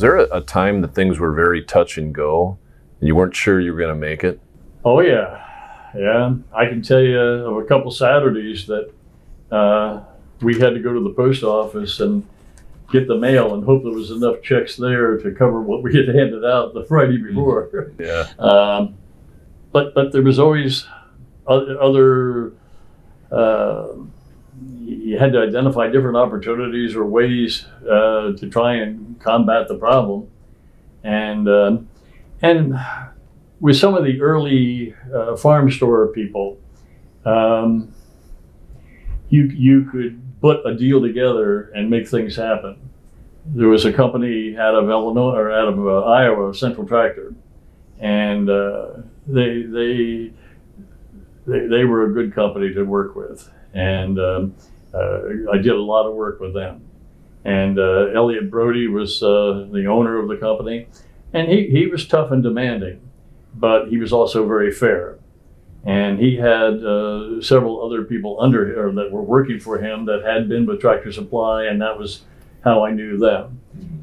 there a time that things were very touch and go and you weren't sure you were going to make it? Oh yeah. I can tell you of a couple Saturdays that we had to go to the post office and get the mail and hope there was enough checks there to cover what we had handed out the Friday before. Yeah. But there was always other you had to identify different opportunities or ways to try and combat the problem. And with some of the early farm store people, you could put a deal together and make things happen. There was a company out of Illinois or out of Iowa, Central Tractor, and they were a good company to work with, and I did a lot of work with them. And Elliot Brody was the owner of the company, and he was tough and demanding, but he was also very fair. And he had several other people under him that were working for him that had been with Tractor Supply, and that was how I knew them.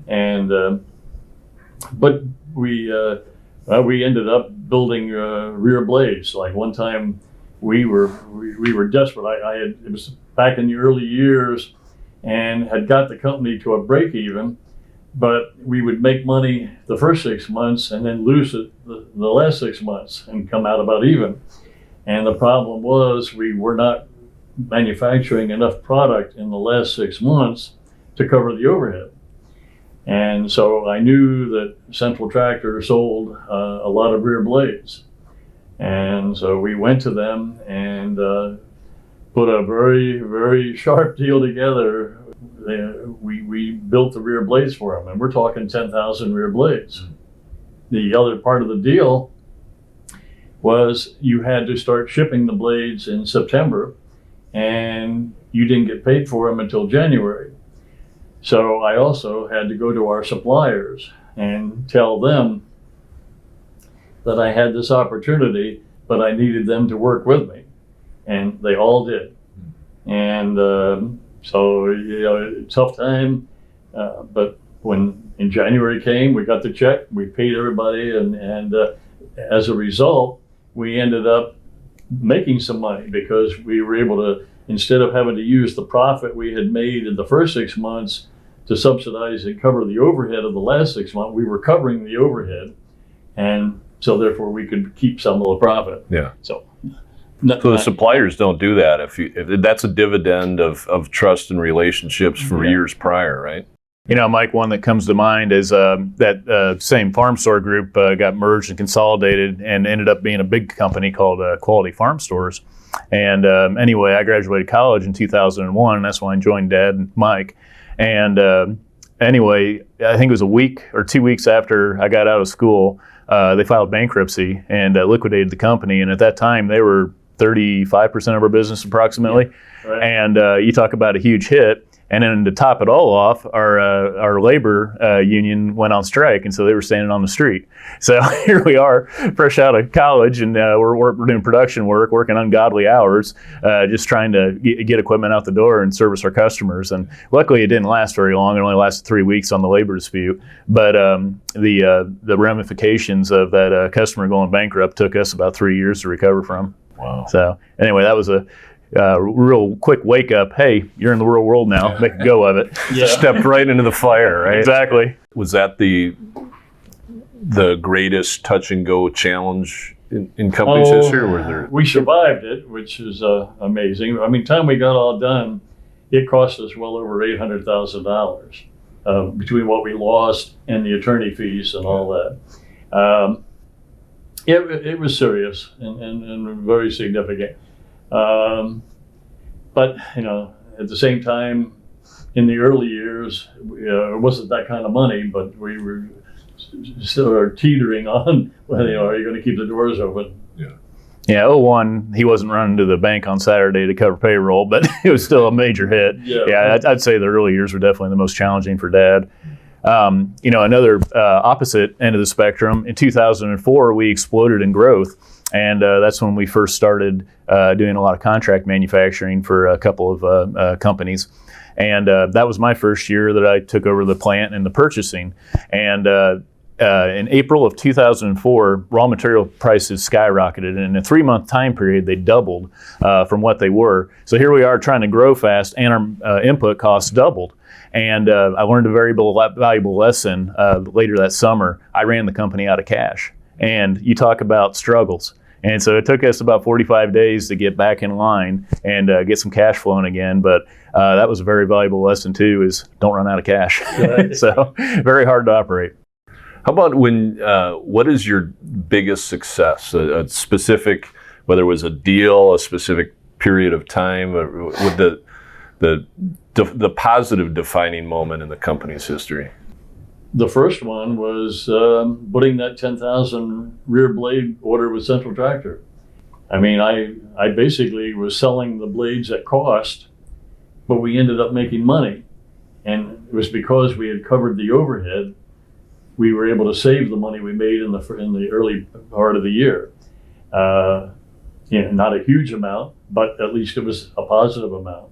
And but we ended up building rear blades. Like one time, we were desperate. It was back in the early years, and had got the company to a break even, but we would make money the first 6 months and then lose it the last 6 months and come out about even. And the problem was we were not manufacturing enough product in the last 6 months to cover the overhead. And so I knew that Central Tractor sold a lot of rear blades. And so we went to them and put a very, very sharp deal together. We built the rear blades for them, and we're talking 10,000 rear blades. The other part of the deal was you had to start shipping the blades in September, and you didn't get paid for them until January. So I also had to go to our suppliers and tell them that I had this opportunity, but I needed them to work with me, and they all did. And so, tough time, but when in January came, we got the check, we paid everybody, and as a result, we ended up making some money because we were able to, instead of having to use the profit we had made in the first 6 months to subsidize and cover the overhead of the last 6 months, we were covering the overhead, and so therefore we could keep some of the profit. Yeah. So the suppliers don't do that. If that's a dividend of trust and relationships for years prior, right? Mike, one that comes to mind is that same farm store group got merged and consolidated and ended up being a big company called Quality Farm Stores. And anyway, I graduated college in 2001, and that's when I joined Dad and Mike. And anyway, I think it was a week or 2 weeks after I got out of school, they filed bankruptcy and liquidated the company. And at that time, they were 35% of our business approximately. Yeah, right. And you talk about a huge hit. And then to top it all off, our labor union went on strike, and so they were standing on the street. So here we are, fresh out of college, and we're doing production work, working ungodly hours, just trying to get equipment out the door and service our customers. And luckily, it didn't last very long. It only lasted 3 weeks on the labor dispute. But the ramifications of that customer going bankrupt took us about 3 years to recover from. Wow. So anyway, that was a real quick wake up. Hey, you're in the real world now. Make a go of it. Yeah. Stepped right into the fire, right? Exactly. Was that the greatest touch and go challenge in company's history, or was there? We survived it, which is amazing. I mean, time we got all done, it cost us well over $800,000 between what we lost and the attorney fees and all that. It was serious and very significant. But at the same time, in the early years, it wasn't that kind of money, but we were still teetering on, are you going to keep the doors open? Yeah, 2001, he wasn't running to the bank on Saturday to cover payroll, but it was still a major hit. Yeah, I'd say the early years were definitely the most challenging for Dad. Another opposite end of the spectrum, in 2004, we exploded in growth. And that's when we first started doing a lot of contract manufacturing for a couple of companies. And that was my first year that I took over the plant and the purchasing. And in April of 2004, raw material prices skyrocketed. And in a 3-month time period, they doubled from what they were. So here we are trying to grow fast, and our input costs doubled. And I learned a very valuable lesson later that summer. I ran the company out of cash. And you talk about struggles. And so it took us about 45 days to get back in line and get some cash flowing again. But that was a very valuable lesson too, is don't run out of cash. So very hard to operate. How about what is your biggest success? A specific, whether it was a deal, a specific period of time, or with the positive defining moment in the company's history? The first one was putting that 10,000 rear blade order with Central Tractor. I mean, I basically was selling the blades at cost, but we ended up making money. And it was because we had covered the overhead, we were able to save the money we made in the early part of the year. Not a huge amount, but at least it was a positive amount.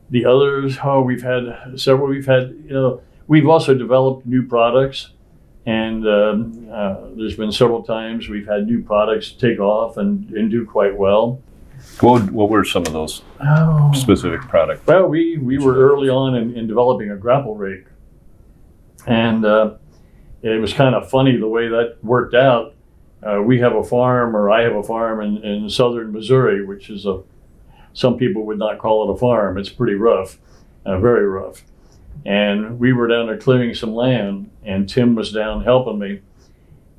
The others, we've had several. We've also developed new products, and there's been several times we've had new products take off and do quite well. What were some of those specific products? Well, we were early on in developing a grapple rake, and it was kind of funny the way that worked out. We have a farm, or I have a farm in southern Missouri, which is some people would not call it a farm. It's pretty rough, very rough. And we were down there clearing some land, and Tim was down helping me.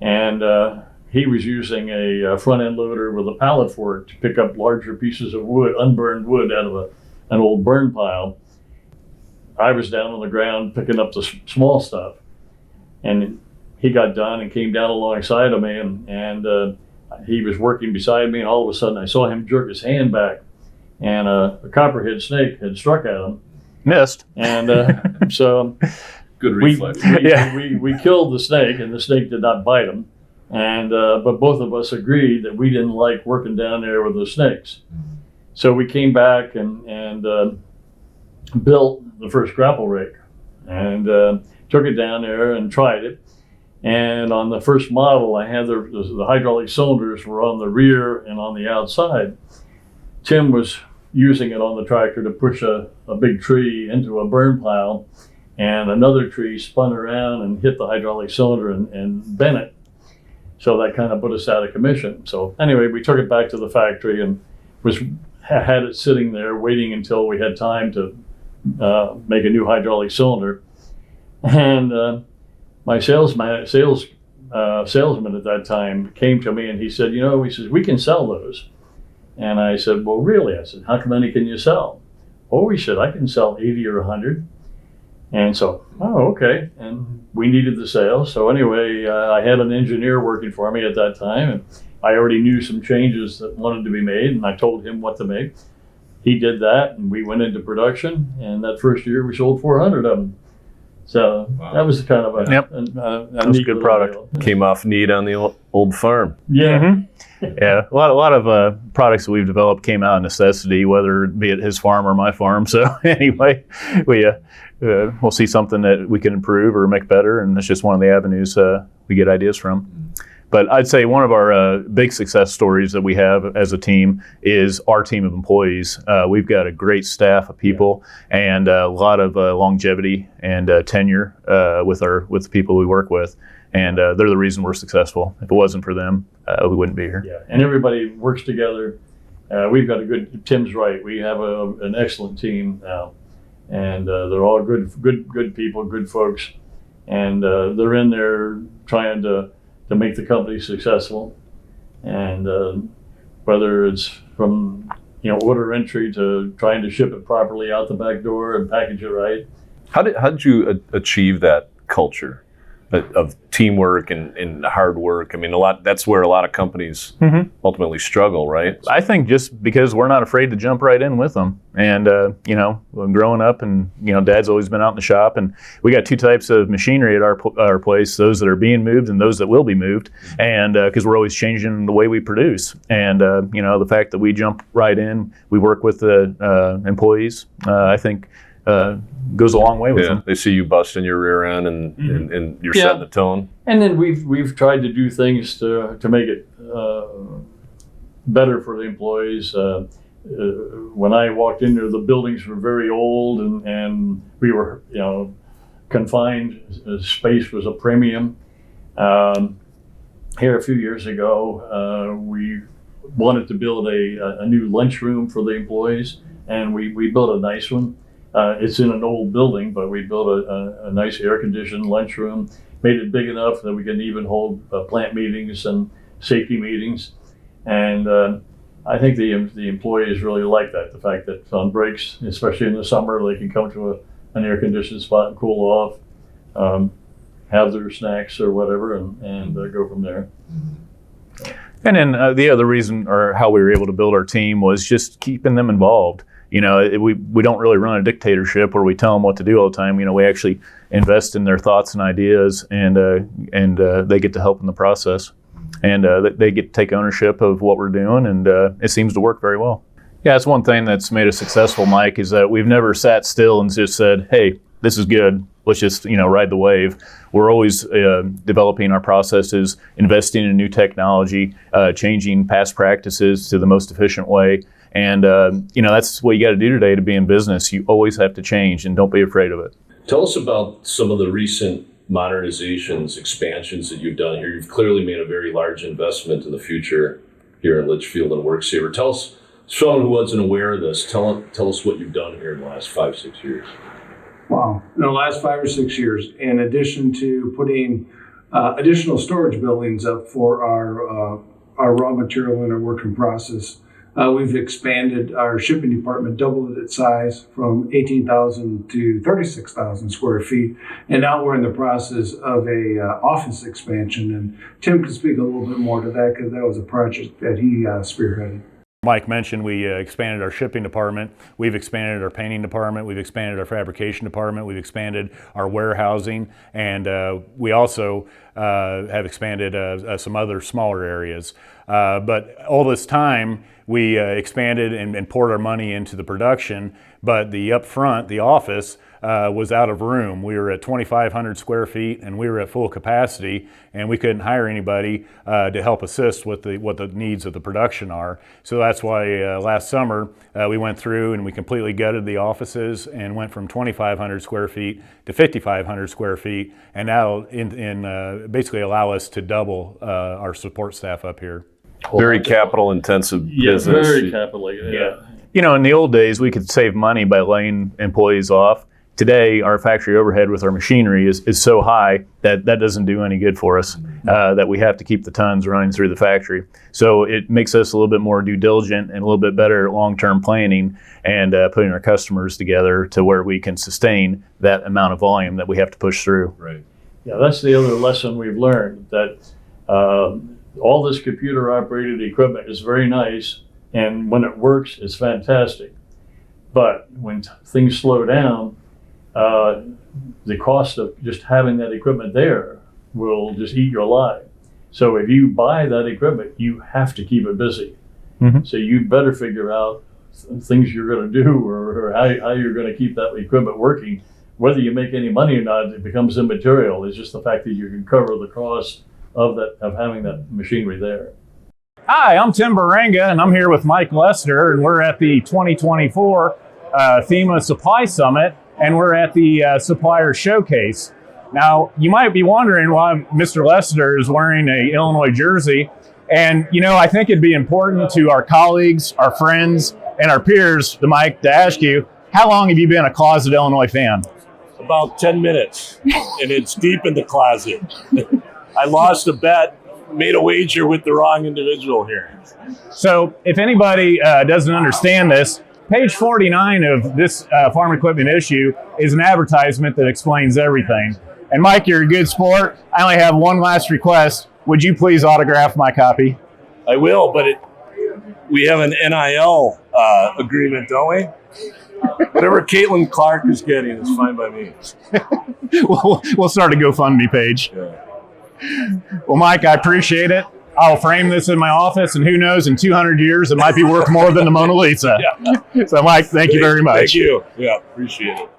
And he was using a front end loader with a pallet fork to pick up larger pieces of wood, unburned wood, out of an old burn pile. I was down on the ground picking up the small stuff. And he got done and came down alongside of me, and he was working beside me, and all of a sudden I saw him jerk his hand back, and a copperhead snake had struck at him. Missed. And so good reflex. We killed the snake, and the snake did not bite him. And but both of us agreed that we didn't like working down there with the snakes. So we came back and built the first grapple rake, and took it down there and tried it. And on the first model, I had the hydraulic cylinders were on the rear and on the outside. Tim was using it on the tractor to push a big tree into a burn pile, and another tree spun around and hit the hydraulic cylinder and bent it. So that kind of put us out of commission. So anyway, we took it back to the factory and had it sitting there waiting until we had time to make a new hydraulic cylinder. And my salesman at that time came to me, and he said, he says, we can sell those. And I said, well, really? I said, how many can you sell? Oh, he said, I can sell 80 or 100. And so, okay. And we needed the sales. So anyway, I had an engineer working for me at that time, and I already knew some changes that wanted to be made, and I told him what to make. He did that, and we went into production, and that first year we sold 400 of them. So that was kind of a neat good product. Deal. Came off need on the old farm. Yeah. Mm-hmm. Yeah, a lot of products that we've developed came out of necessity, whether it be at his farm or my farm. So anyway, we'll see something that we can improve or make better, and that's just one of the avenues we get ideas from. But I'd say one of our big success stories that we have as a team is our team of employees. We've got a great staff of people and a lot of longevity and tenure with the people we work with. And they're the reason we're successful. If it wasn't for them, we wouldn't be here. Yeah, and everybody works together. We've got Tim's right. We have an excellent team now. And they're all good people, good folks. And they're in there trying to make the company successful, and whether it's from order entry to trying to ship it properly out the back door and package it right. How did you achieve that culture? of teamwork and hard work. I mean, that's where a lot of companies ultimately struggle, right? I think just because we're not afraid to jump right in with them. And, growing up and, Dad's always been out in the shop, and we got two types of machinery at our place, those that are being moved and those that will be moved. And because we're always changing the way we produce. And, the fact that we jump right in, we work with the employees, I think goes a long way with them. They see you busting your rear end and you're setting the tone. And then we've tried to do things to make it better for the employees. When I walked in there, the buildings were very old and we were, confined. Space was a premium. Here a few years ago, we wanted to build a new lunchroom for the employees, and we built a nice one. It's in an old building, but we built a nice air-conditioned lunchroom, made it big enough that we can even hold plant meetings and safety meetings. And I think the employees really like that, the fact that on breaks, especially in the summer, they can come to an air-conditioned spot and cool off, have their snacks or whatever, and go from there. And then the other reason, or how we were able to build our team, was just keeping them involved. We don't really run a dictatorship where we tell them what to do all the time. We actually invest in their thoughts and ideas, and they get to help in the process. And they get to take ownership of what we're doing, and it seems to work very well. Yeah, it's one thing that's made us successful, Mike, is that we've never sat still and just said, hey, this is good, let's just ride the wave. We're always developing our processes, investing in new technology, changing past practices to the most efficient way. And, that's what you got to do today to be in business. You always have to change, and don't be afraid of it. Tell us about some of the recent modernizations, expansions that you've done here. You've clearly made a very large investment in the future here in Litchfield and Worksaver. Tell us, someone who wasn't aware of this, tell us what you've done here in the last 5-6 years. Wow. In the last 5 or 6 years, in addition to putting additional storage buildings up for our raw material and our work in process, we've expanded our shipping department, doubled its size from 18,000 to 36,000 square feet. And now we're in the process of a office expansion. And Tim can speak a little bit more to that because that was a project that he spearheaded. Mike mentioned we expanded our shipping department. We've expanded our painting department. We've expanded our fabrication department. We've expanded our warehousing. And we also have expanded some other smaller areas. But all this time, we expanded and poured our money into the production, but the upfront, the office, was out of room. We were at 2,500 square feet and we were at full capacity, and we couldn't hire anybody to help assist with what the needs of the production are. So that's why last summer we went through and we completely gutted the offices and went from 2,500 square feet to 5,500 square feet, and now basically allow us to double our support staff up here. Very capital intensive business. Very capital. Yeah. In the old days, we could save money by laying employees off. Today, our factory overhead with our machinery is so high that doesn't do any good for us, that we have to keep the tons running through the factory. So it makes us a little bit more due diligent and a little bit better long-term planning and putting our customers together to where we can sustain that amount of volume that we have to push through. Right. Yeah, that's the other lesson we've learned, that all this computer operated equipment is very nice, and when it works, it's fantastic. But when things slow down, the cost of just having that equipment there will just eat you alive. So if you buy that equipment, you have to keep it busy. Mm-hmm. So you better figure out things you're going to do or how you're going to keep that equipment working. Whether you make any money or not, it becomes immaterial. It's just the fact that you can cover the cost of having that machinery there. Hi, I'm Tim Burenga, and I'm here with Mike Lester, and we're at the 2024 FEMA Supply Summit, and we're at the Supplier Showcase. Now, you might be wondering why Mr. Lester is wearing an Illinois jersey, and I think it'd be important to our colleagues, our friends, and our peers, Mike, to ask you, how long have you been a closet Illinois fan? About 10 minutes, and it's deep in the closet. I lost a bet, made a wager with the wrong individual here. So if anybody doesn't understand this, page 49 of this farm equipment issue is an advertisement that explains everything. And Mike, you're a good sport. I only have one last request. Would you please autograph my copy? I will, but we have an NIL agreement, don't we? Whatever Caitlin Clark is getting is fine by me. We'll start a GoFundMe page. Yeah. Well, Mike, I appreciate it. I'll frame this in my office, and who knows, in 200 years, it might be worth more than the Mona Lisa. Yeah. So, Mike, thank you very much. Thank you. Yeah, appreciate it.